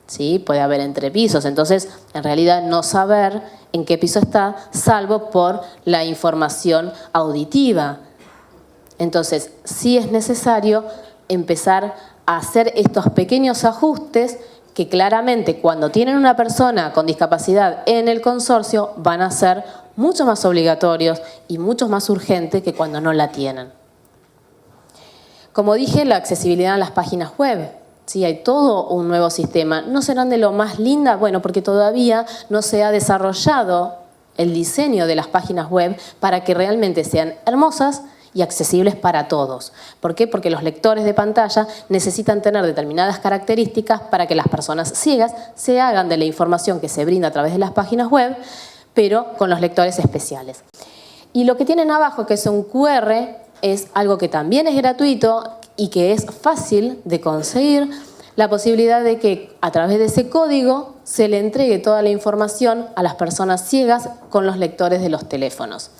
[SPEAKER 4] ¿sí? Puede haber entrepisos, entonces en realidad no saber en qué piso está, salvo por la información auditiva. Entonces, sí es necesario empezar a hacer estos pequeños ajustes que claramente cuando tienen una persona con discapacidad en el consorcio van a ser mucho más obligatorios y mucho más urgentes que cuando no la tienen. Como dije, la accesibilidad en las páginas web. Sí, hay todo un nuevo sistema. ¿No serán de lo más linda? Bueno, porque todavía no se ha desarrollado el diseño de las páginas web para que realmente sean hermosas y accesibles para todos. ¿Por qué? Porque los lectores de pantalla necesitan tener determinadas características para que las personas ciegas se hagan de la información que se brinda a través de las páginas web, pero con los lectores especiales. Y lo que tienen abajo, que es un QR, es algo que también es gratuito y que es fácil de conseguir, la posibilidad de que a través de ese código se le entregue toda la información a las personas ciegas con los lectores de los teléfonos.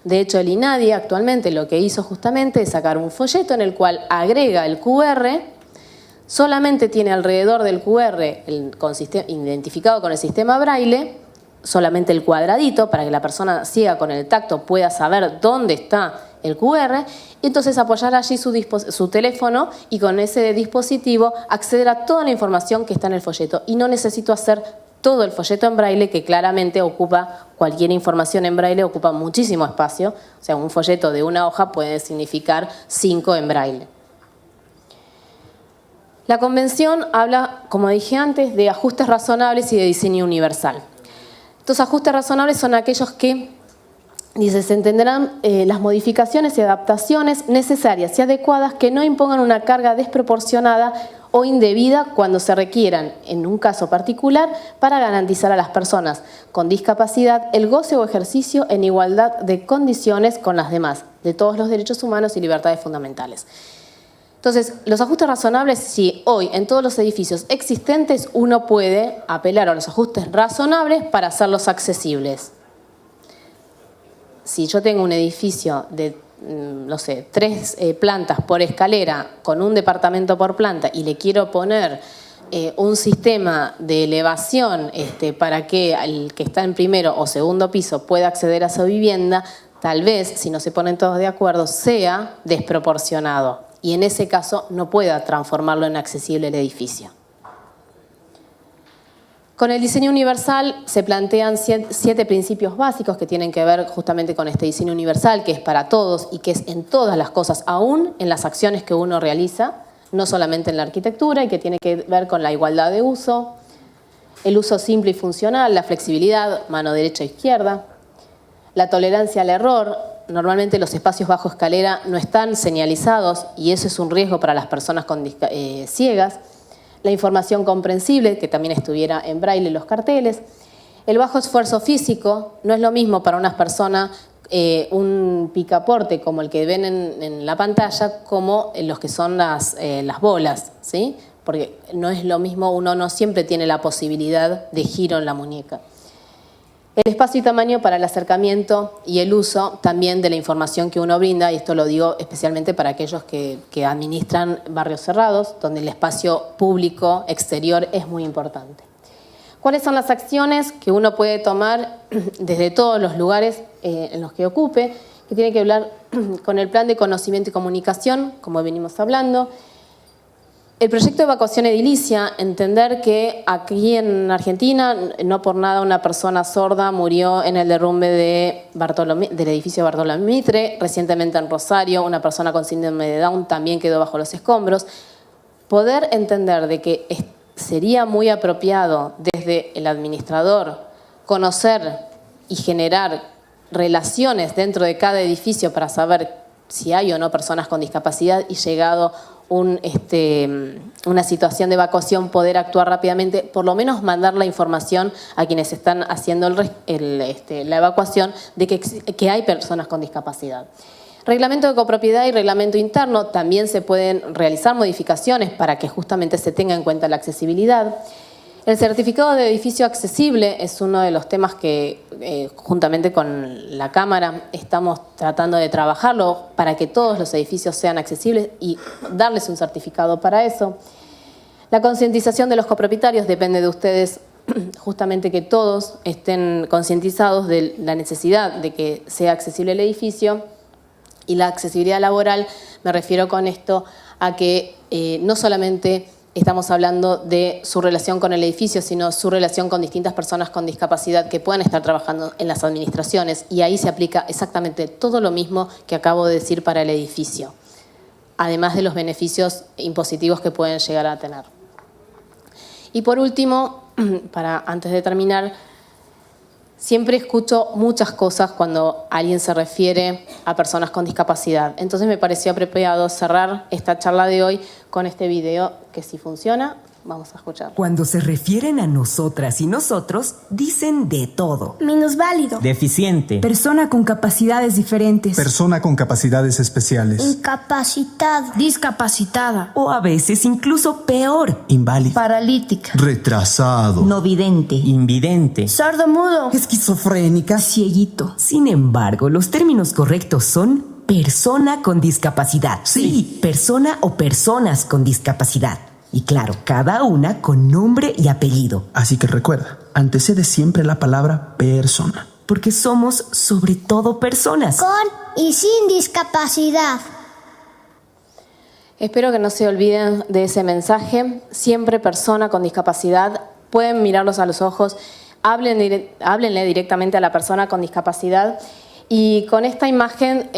[SPEAKER 4] De hecho, el INADI actualmente lo que hizo justamente es sacar un folleto en el cual agrega el QR, solamente tiene alrededor del QR identificado con el sistema braille, solamente el cuadradito para que la persona ciega con el tacto pueda saber dónde está el QR, y entonces apoyar allí su teléfono y con ese dispositivo acceder a toda la información que está en el folleto. Y no necesito hacer todo el folleto en braille, que claramente ocupa, cualquier información en braille ocupa muchísimo espacio. O sea, un folleto de una hoja puede significar 5 en braille. La convención habla, como dije antes, de ajustes razonables y de diseño universal. Estos ajustes razonables son aquellos que, dice, se entenderán las modificaciones y adaptaciones necesarias y adecuadas que no impongan una carga desproporcionada o indebida cuando se requieran, en un caso particular, para garantizar a las personas con discapacidad el goce o ejercicio en igualdad de condiciones con las demás, de todos los derechos humanos y libertades fundamentales. Entonces, los ajustes razonables, si hoy en todos los edificios existentes uno puede apelar a los ajustes razonables para hacerlos accesibles. Si yo tengo un edificio de, no sé, 3 plantas por escalera con un departamento por planta y le quiero poner un sistema de elevación para que el que está en primero o segundo piso pueda acceder a su vivienda, tal vez, si no se ponen todos de acuerdo, sea desproporcionado. Y en ese caso no pueda transformarlo en accesible el edificio. Con el diseño universal se plantean 7 principios básicos que tienen que ver justamente con este diseño universal, que es para todos y que es en todas las cosas, aún en las acciones que uno realiza, no solamente en la arquitectura, y que tiene que ver con la igualdad de uso, el uso simple y funcional, la flexibilidad, mano derecha e izquierda, la tolerancia al error. Normalmente los espacios bajo escalera no están señalizados y eso es un riesgo para las personas ciegas. La información comprensible, que también estuviera en braille en los carteles. El bajo esfuerzo físico, no es lo mismo para unas personas un picaporte como el que ven en la pantalla como los que son las bolas, ¿sí? Porque no es lo mismo, uno no siempre tiene la posibilidad de giro en la muñeca. El espacio y tamaño para el acercamiento y el uso también de la información que uno brinda, y esto lo digo especialmente para aquellos que administran barrios cerrados, donde el espacio público exterior es muy importante. ¿Cuáles son las acciones que uno puede tomar desde todos los lugares en los que ocupe? Que tiene que hablar con el plan de conocimiento y comunicación, como venimos hablando. El proyecto de evacuación edilicia, entender que aquí en Argentina, no por nada una persona sorda murió en el derrumbe del edificio Bartolomé Mitre, recientemente en Rosario, una persona con síndrome de Down también quedó bajo los escombros. Poder entender de que sería muy apropiado desde el administrador conocer y generar relaciones dentro de cada edificio para saber si hay o no personas con discapacidad y llegado una situación de evacuación, poder actuar rápidamente, por lo menos mandar la información a quienes están haciendo la evacuación de que hay personas con discapacidad. Reglamento de copropiedad y reglamento interno, también se pueden realizar modificaciones para que justamente se tenga en cuenta la accesibilidad. El certificado de edificio accesible es uno de los temas que juntamente con la Cámara estamos tratando de trabajarlo para que todos los edificios sean accesibles y darles un certificado para eso. La concientización de los copropietarios depende de ustedes, justamente que todos estén concientizados de la necesidad de que sea accesible el edificio. Y la accesibilidad laboral, me refiero con esto a que no solamente estamos hablando de su relación con el edificio, sino su relación con distintas personas con discapacidad que puedan estar trabajando en las administraciones. Y ahí se aplica exactamente todo lo mismo que acabo de decir para el edificio, además de los beneficios impositivos que pueden llegar a tener. Y por último, antes de terminar, siempre escucho muchas cosas cuando alguien se refiere a personas con discapacidad. Entonces me pareció apropiado cerrar esta charla de hoy con este video que si funciona, vamos a escuchar.
[SPEAKER 5] Cuando se refieren a nosotras y nosotros, dicen de todo.
[SPEAKER 6] Minusválido.
[SPEAKER 7] Deficiente.
[SPEAKER 6] Persona con capacidades diferentes.
[SPEAKER 8] Persona con capacidades especiales.
[SPEAKER 6] Incapacitado. Discapacitada.
[SPEAKER 5] O a veces incluso peor.
[SPEAKER 7] Inválido.
[SPEAKER 6] Paralítica.
[SPEAKER 8] Retrasado.
[SPEAKER 5] No vidente.
[SPEAKER 7] Invidente.
[SPEAKER 6] Sordomudo.
[SPEAKER 5] Esquizofrénica.
[SPEAKER 6] Cieguito.
[SPEAKER 5] Sin embargo, los términos correctos son persona con discapacidad. Sí, persona o personas con discapacidad. Y claro, cada una con nombre y apellido.
[SPEAKER 7] Así que recuerda, antecede siempre la palabra persona.
[SPEAKER 5] Porque somos sobre todo personas.
[SPEAKER 6] Con y sin discapacidad.
[SPEAKER 4] Espero que no se olviden de ese mensaje. Siempre persona con discapacidad. Pueden mirarlos a los ojos. Háblenle directamente a la persona con discapacidad. Y con esta imagen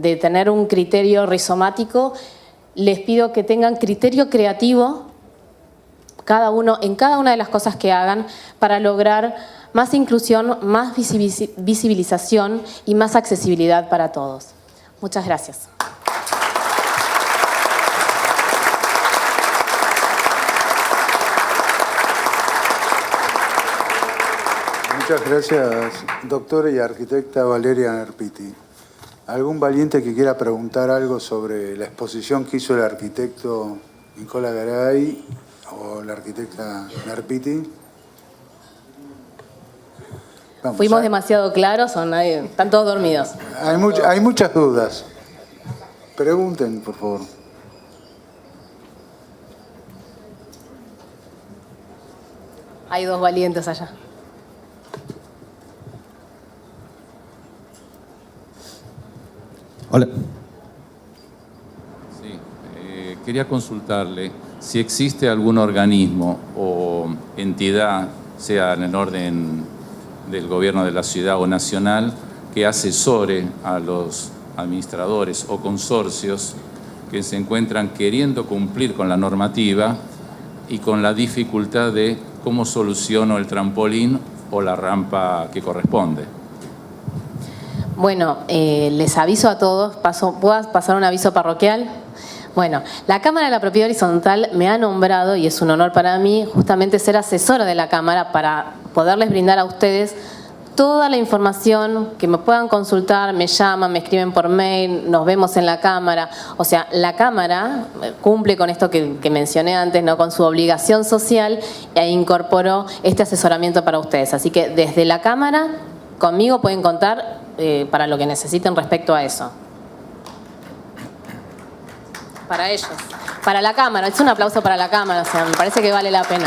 [SPEAKER 4] de tener un criterio rizomático, les pido que tengan criterio creativo en cada una de las cosas que hagan para lograr más inclusión, más visibilización y más accesibilidad para todos. Muchas gracias.
[SPEAKER 3] Muchas gracias, doctora y arquitecta Valeria Nerpiti. ¿Algún valiente que quiera preguntar algo sobre la exposición que hizo el arquitecto Nicola Garay o la arquitecta Nerpiti? Vamos,
[SPEAKER 4] Fuimos demasiado claros o nadie, están todos dormidos.
[SPEAKER 3] Hay muchas dudas. Pregunten, por favor.
[SPEAKER 4] Hay dos valientes allá.
[SPEAKER 9] Hola. Sí, quería consultarle si existe algún organismo o entidad, sea en el orden del gobierno de la ciudad o nacional, que asesore a los administradores o consorcios que se encuentran queriendo cumplir con la normativa y con la dificultad de cómo soluciono el trampolín o la rampa que corresponde.
[SPEAKER 4] Bueno, les aviso a todos, ¿puedo pasar un aviso parroquial? Bueno, la Cámara de la Propiedad Horizontal me ha nombrado, y es un honor para mí, justamente ser asesora de la Cámara para poderles brindar a ustedes toda la información que me puedan consultar, me llaman, me escriben por mail, nos vemos en la Cámara. O sea, la Cámara cumple con esto que mencioné antes, ¿no? Con su obligación social e incorporó este asesoramiento para ustedes. Así que desde la Cámara, conmigo pueden contar para lo que necesiten respecto a eso. Para ellos, para la Cámara, es un aplauso para la Cámara, o sea, me parece que vale la pena.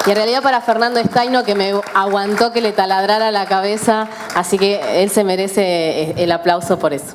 [SPEAKER 4] Y en realidad para Fernando Estaino, que me aguantó que le taladrara la cabeza, así que él se merece el aplauso por eso.